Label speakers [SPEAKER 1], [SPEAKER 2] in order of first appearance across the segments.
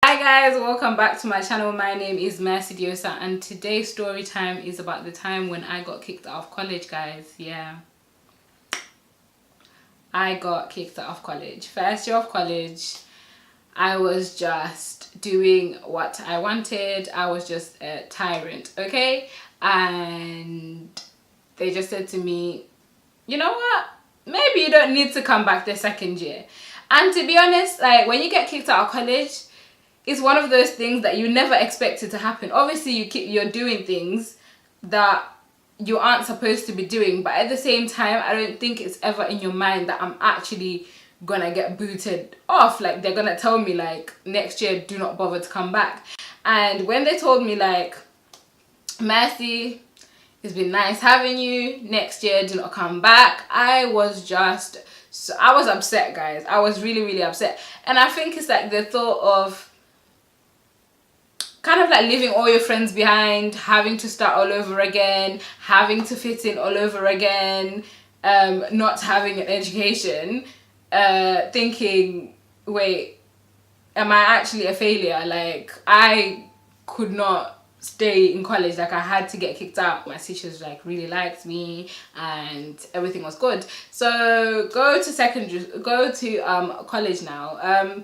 [SPEAKER 1] Hi guys, welcome back to my channel. My name is Diosa, and today's story time is about the time when I got kicked out of college, guys. Yeah, I got kicked out of college. First year of college, I was just doing what I wanted. I was just a tyrant, okay? And they just said to me, you know what? Maybe you don't need to come back the second year. And to be honest, like when you get kicked out of college, it's one of those things that you never expected to happen. Obviously, you're doing things that you aren't supposed to be doing, but at the same time, I don't think it's ever in your mind that I'm actually gonna get booted off. Like they're gonna tell me like next year, do not bother to come back. And when they told me like, Mercy, it's been nice having you, next year do not come back, I was upset, guys. I was really upset. And I think it's like the thought of kind of like leaving all your friends behind, having to start all over again, having to fit in all over again, not having an education, thinking, wait, am I actually a failure? Like, I could not stay in college. Like, I had to get kicked out. My teachers like really liked me and everything was good. So go to college now.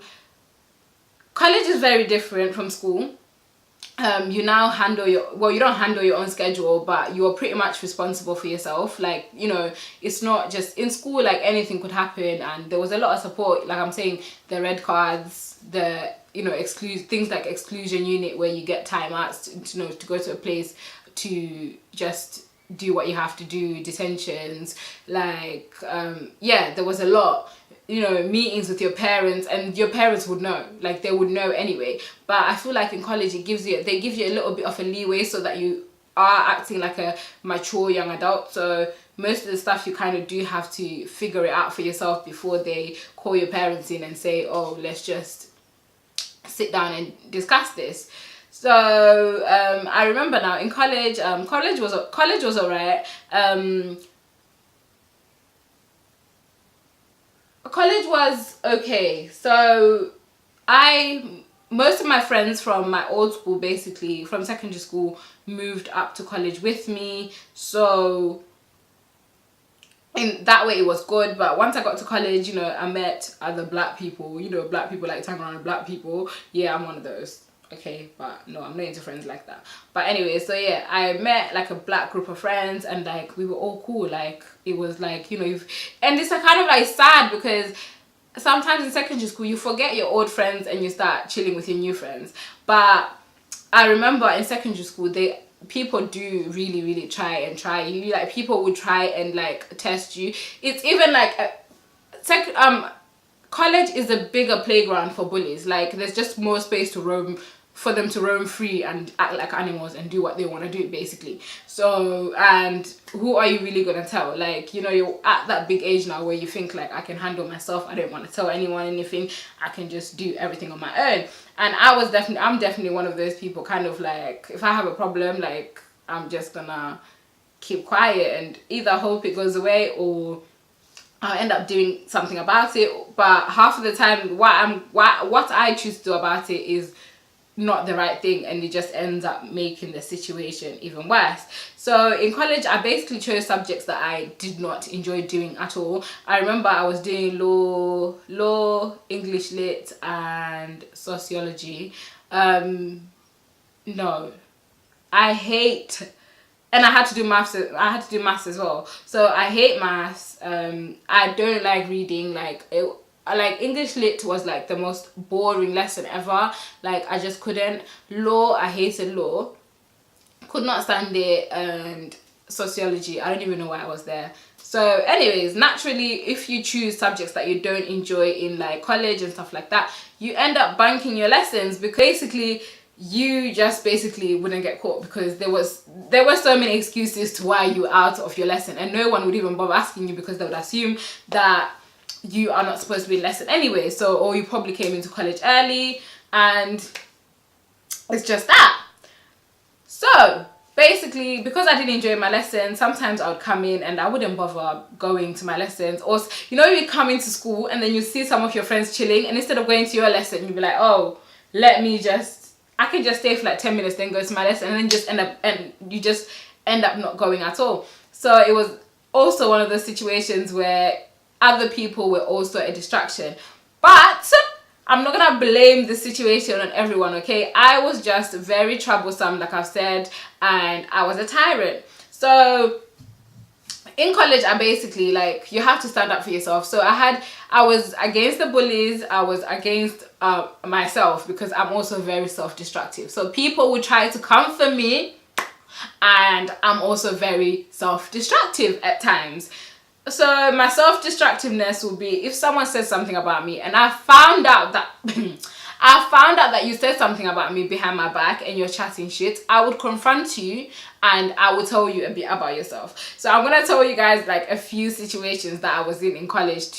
[SPEAKER 1] College is very different from school. You now handle you don't handle your own schedule, but you're pretty much responsible for yourself. Like, you know, it's not just in school, like anything could happen, and there was a lot of support. Like I'm saying, the red cards, the, you know, things like exclusion unit where you get timeouts to go to a place to just do what you have to do, detentions, like yeah, there was a lot, you know, meetings with your parents, and your parents would know, like they would know anyway. But I feel like in college they give you a little bit of a leeway so that you are acting like a mature young adult. So most of the stuff you kind of do have to figure it out for yourself before they call your parents in and say, oh, let's just sit down and discuss this. So I remember now in college, college was alright. College was okay. So most of my friends from my old school, basically from secondary school, moved up to college with me. So in that way it was good. But once I got to college, you know, I met other black people. You know, black people like to hang around with black people. Yeah, I'm one of those. Okay, but no, I'm not into friends like that. But anyway, so yeah, I met like a black group of friends, and like we were all cool. Like it was like, you know, and it's kind of like sad because sometimes in secondary school you forget your old friends and you start chilling with your new friends. But I remember in secondary school people do really try you. Like people would try and like test you. It's even like college is a bigger playground for bullies. Like there's just more space to roam, for them to roam free and act like animals and do what they want to do, basically. So, and who are you really gonna tell? Like, you know, you're at that big age now where you think like, I can handle myself, I don't want to tell anyone anything, I can just do everything on my own. And I'm definitely one of those people, kind of like, if I have a problem, like I'm just gonna keep quiet and either hope it goes away or I'll end up doing something about it. But half of the time what I choose to do about it is not the right thing, and it just ends up making the situation even worse. So in college I basically chose subjects that I did not enjoy doing at all. I remember I was doing law, English lit and sociology. No, I hate, and I had to do maths as well. So I hate maths. I don't like reading. Like English lit was like the most boring lesson ever. Like I just couldn't. Law, I hated law, could not stand it. And sociology, I don't even know why I was there. So anyways, naturally, if you choose subjects that you don't enjoy in like college and stuff like that, you end up bunking your lessons, because basically you just basically wouldn't get caught, because there were so many excuses to why you were out of your lesson, and no one would even bother asking you because they would assume that you are not supposed to be in lesson anyway. So, or you probably came into college early, and it's just that. So basically, because I didn't enjoy my lessons, sometimes I would come in and I wouldn't bother going to my lessons. Or, you know, you come into school and then you see some of your friends chilling, and instead of going to your lesson, you'd be like, oh, I can just stay for like 10 minutes, then go to my lesson, and then you just end up not going at all. So it was also one of those situations where other people were also a distraction. But I'm not gonna blame the situation on everyone, okay? I was just very troublesome, like I've said, and I was a tyrant. So in college, I basically, like, you have to stand up for yourself. So I was against the bullies. I was against myself, because I'm also very self-destructive. So people would try to come for me, and I'm also very self-destructive at times. So my self-destructiveness will be, if someone says something about me and I found out that you said something about me behind my back and you're chatting shit, I would confront you and I will tell you a bit about yourself. So I'm gonna tell you guys like a few situations that I was in college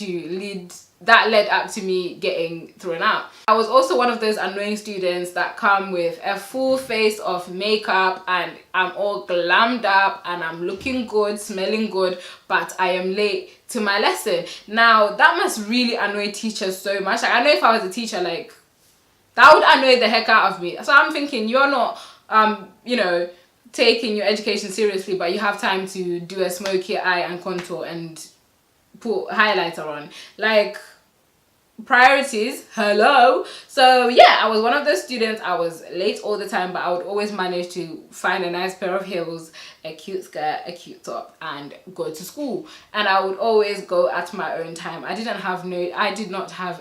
[SPEAKER 1] that led up to me getting thrown out. I was also one of those annoying students that come with a full face of makeup and I'm all glammed up and I'm looking good, smelling good, but I am late to my lesson. Now that must really annoy teachers so much. Like, I know if I was a teacher, like, that would annoy the heck out of me. So I'm thinking, you're not taking your education seriously, but you have time to do a smoky eye and contour and put highlighter on. Like, priorities, hello. So yeah, I was one of those students. I was late all the time, but I would always manage to find a nice pair of heels, a cute skirt, a cute top, and go to school. And I would always go at my own time. I did not have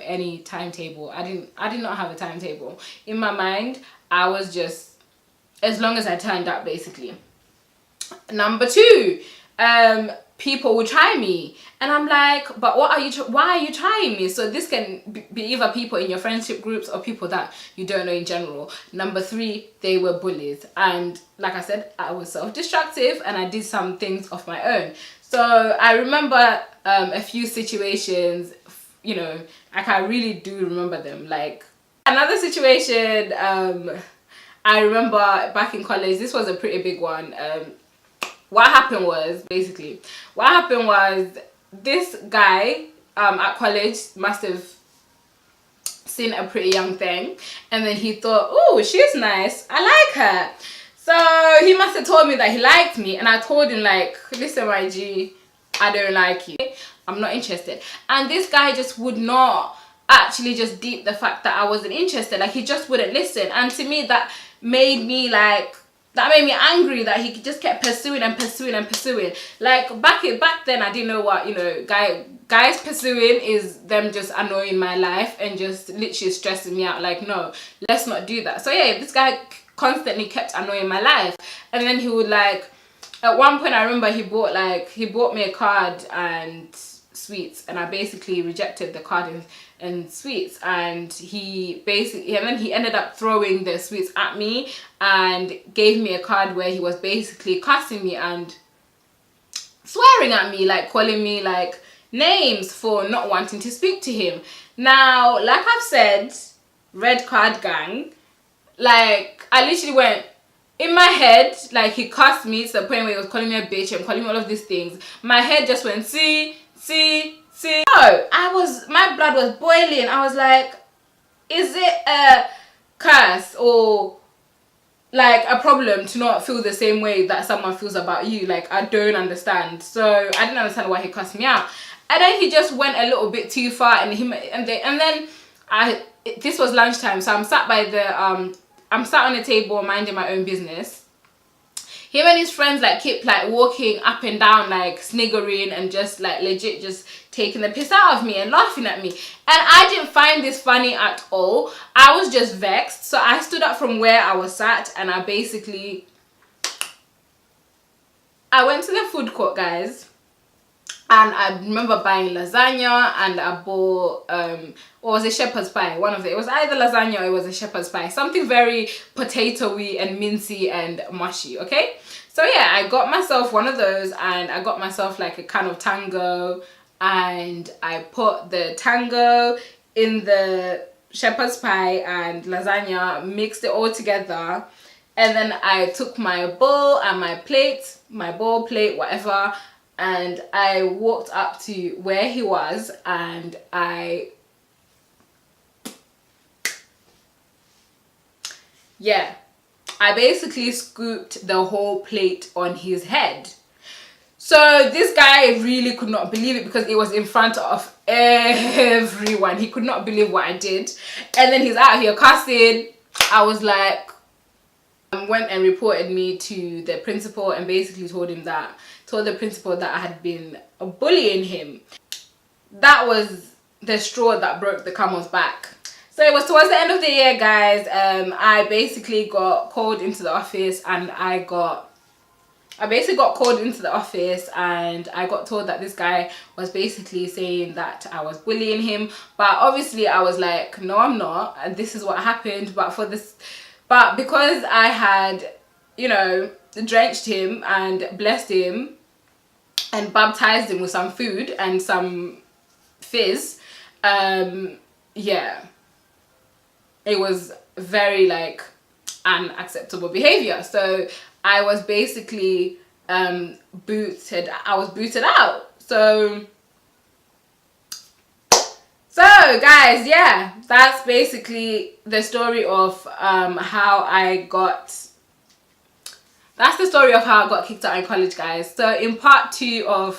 [SPEAKER 1] any timetable. I did not have a timetable. In my mind, I was just, as long as I turned up, basically. Number two, people will try me, and I'm like, but why are you trying me? So this can be either people in your friendship groups or people that you don't know in general. Number three, they were bullies, and like I said, I was self-destructive and I did some things of my own. So I remember a few situations, like I really do remember them. Like, another situation, I remember back in college, this was a pretty big one. What happened was this guy at college must have seen a pretty young thing, and then he thought, oh, she's nice, I like her. So he must have told me that he liked me, and I told him, like, listen, my G, I don't like you, I'm not interested. And this guy just would not actually just deep the fact that I wasn't interested. Like, he just wouldn't listen. And to me, that made me angry that he just kept pursuing. Like, back then, I didn't know what, guys pursuing is them just annoying my life and just literally stressing me out. Like, no, let's not do that. So yeah, this guy constantly kept annoying my life. And then he would, like, at one point, I remember he bought me a card and sweets, and I basically rejected the card and sweets, and then he ended up throwing the sweets at me and gave me a card where he was basically cussing me and swearing at me, like calling me like names for not wanting to speak to him. Now, like I've said, red card gang, like, I literally went, in my head, like, he cussed me to the point where he was calling me a bitch and calling me all of these things. My head just went, see. No, my blood was boiling. I was like, is it a curse or like a problem to not feel the same way that someone feels about you? Like, I don't understand. So I didn't understand why he cussed me out. And then he just went a little bit too far, and then this was lunchtime, so I'm sat on a table minding my own business. Him and his friends like keep like walking up and down, like sniggering and just like legit just taking the piss out of me and laughing at me. And I didn't find this funny at all. I was just vexed. So I stood up from where I was sat and I went to the food court, guys. And I remember buying lasagna, and I bought, what was it, shepherd's pie, one of it. It was either lasagna or it was a shepherd's pie. Something very potatoey and mincy and mushy, okay? So yeah, I got myself one of those, and I got myself like a can of tango, and I put the tango in the shepherd's pie and lasagna, mixed it all together. And then I took my bowl and my bowl plate, whatever, and I walked up to where he was, and I yeah, I basically scooped the whole plate on his head. So this guy really could not believe it because it was in front of everyone. He could not believe what I did. And then he's out here cussing. I was like, went and reported me to the principal and basically told the principal that I had been bullying him. That was the straw that broke the camel's back. So it was towards the end of the year, guys. I basically got called into the office and I basically got called into the office and I got told that this guy was basically saying that I was bullying him. But obviously I was like, no, I'm not. And this is what happened. But because I had, you know, drenched him and blessed him and baptized him with some food and some fizz, yeah, it was very like unacceptable behavior. So I was basically booted out. So guys, yeah, that's basically the story of how I got kicked out in college, guys. So in part two, I'm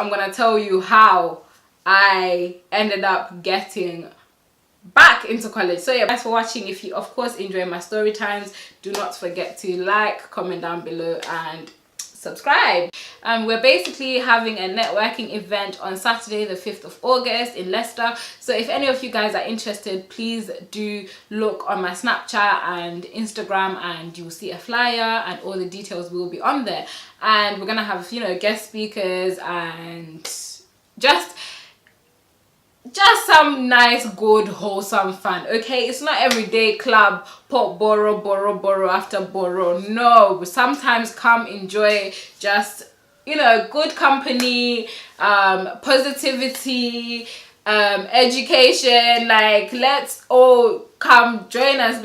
[SPEAKER 1] gonna tell you how I ended up getting back into college. So yeah, thanks for watching. If you of course enjoy my story times, do not forget to like, comment down below and subscribe. We're basically having a networking event on Saturday the 5th of August in Leicester. So if any of you guys are interested, please do look on my Snapchat and Instagram and you'll see a flyer and all the details will be on there. And we're gonna have, you know, guest speakers and just some nice, good, wholesome fun. Okay, it's not everyday club pop borrow after borrow. No, sometimes come enjoy just, you know, good company, positivity, education. Like, let's all come join us,